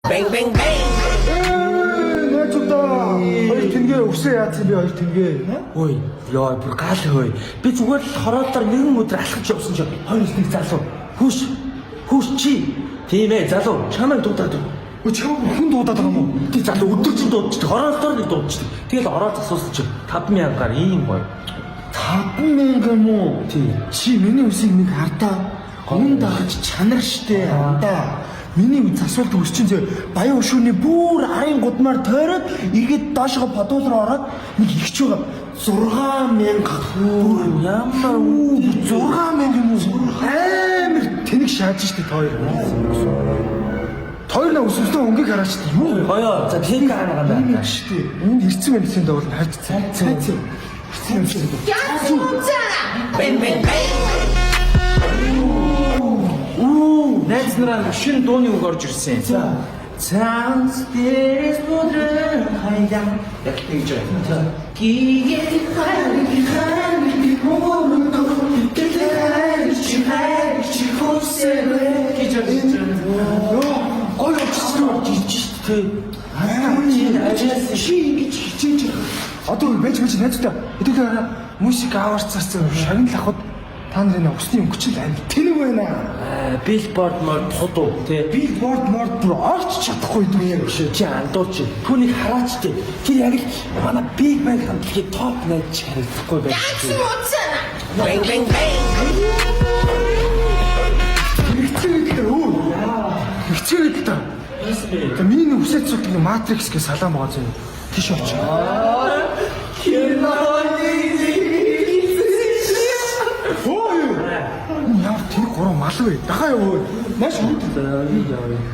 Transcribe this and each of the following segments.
Bang bang bang. Найзуудаа хоёр тэнгээ өсөө яатсан би хоёр тэнгээ. Ой, ёо бүр гал хөөе. Би зүгээр л хороолоор нэгэн өдөр алхаж явсан чинь хоёр их залуу. Хүүш чи. Тийм ээ залуу. Чамайг дуудаад. Өө чам хүн дуудаад байгаа юм уу? Тий залуу өдөржин дуудчихдаг. Хороолоор нэг дуудчихдаг. Тэгэл ороод асуусан чинь 5,000-аар ийм гоё. 5,000 юм уу? Тий. Чи миний үсийг нэг хардаа. Гомн дагаж чанар штэ андаа. Миний үс асуулт өсчин зөө баян өшөөний бүр арын гудмаар тойроод игээд доошоо подуулроо ороод нэг ихч байгаа 6,000 бүр Ямар 6,000 юм уу? Амар тэнэг шааж штэ тоор. Тоор на өсөстөө өнгийг хараач юу? Хоёо. За тийм хаана гадаа. Энэ штэ. Энд ирсэн мэн гэсэн доор хайж цай. Bang bang bang. Найз нараа шинэ дууны үг орж ирсэн. За. Цаанс дээрээс бүдрэн хаяа. Яг тэгж байна. Гигээ хайр хөрөндөө тэтгэж чи хөсөө гэж байна. Гой очсон Тэ. ажил чи ингэж хичээж одоо байж найзтай эдгээр хараа музик аварцсан шагнал авахд та нарын усны өнгөчл амт тэнэг байна. Billboard мод худуу тий. Billboard морд бүр орч чадахгүй юм яг шээ. Чи андууч. Түүнийг хараач тий. Тэр яг л манай Big Bang хамтлагийн топ найз харагдахгүй байх. Bang bang bang. Хичээгээд та. За миний үсэт цуг нэг Matrix гэх салаам байгаа зөө. Тийш очив. Яа тэр гурав мал вэ? Дахаа яваа. Маш хүнд.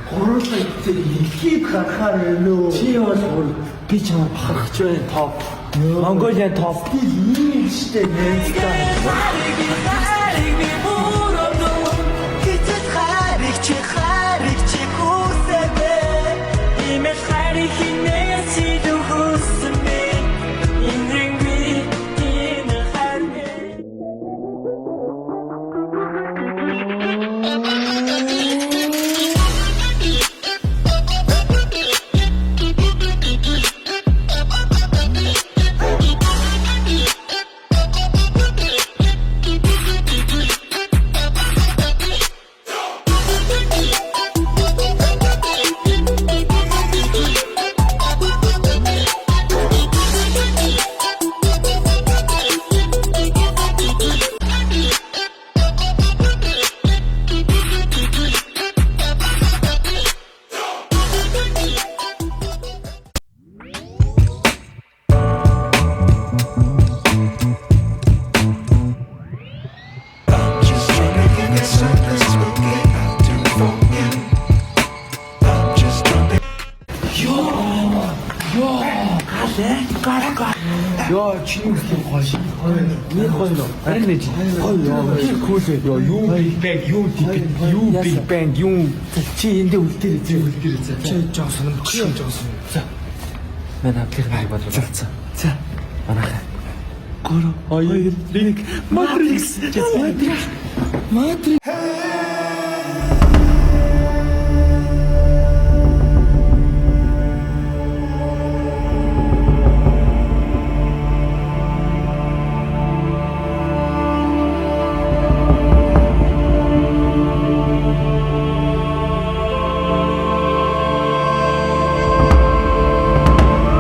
Гуруулаа ихийг харахаар нөө. Чи бол би чамд бахархаж байна топ. Mongolian топ. ийм штэ нээстэй. Ёо чиний үстэй гоё. Нэг гоё нөө. Харин нэг гоё. Кул ёо юу Big Bang юу чи эндээ үлдээрээ зэ. Чи Джонсон бөхөн Джонсон. За. Мен аппликейшн баг бодлоо. За. Манайхаа. Гурав, хоёр, нэг Matrix. Матрикс.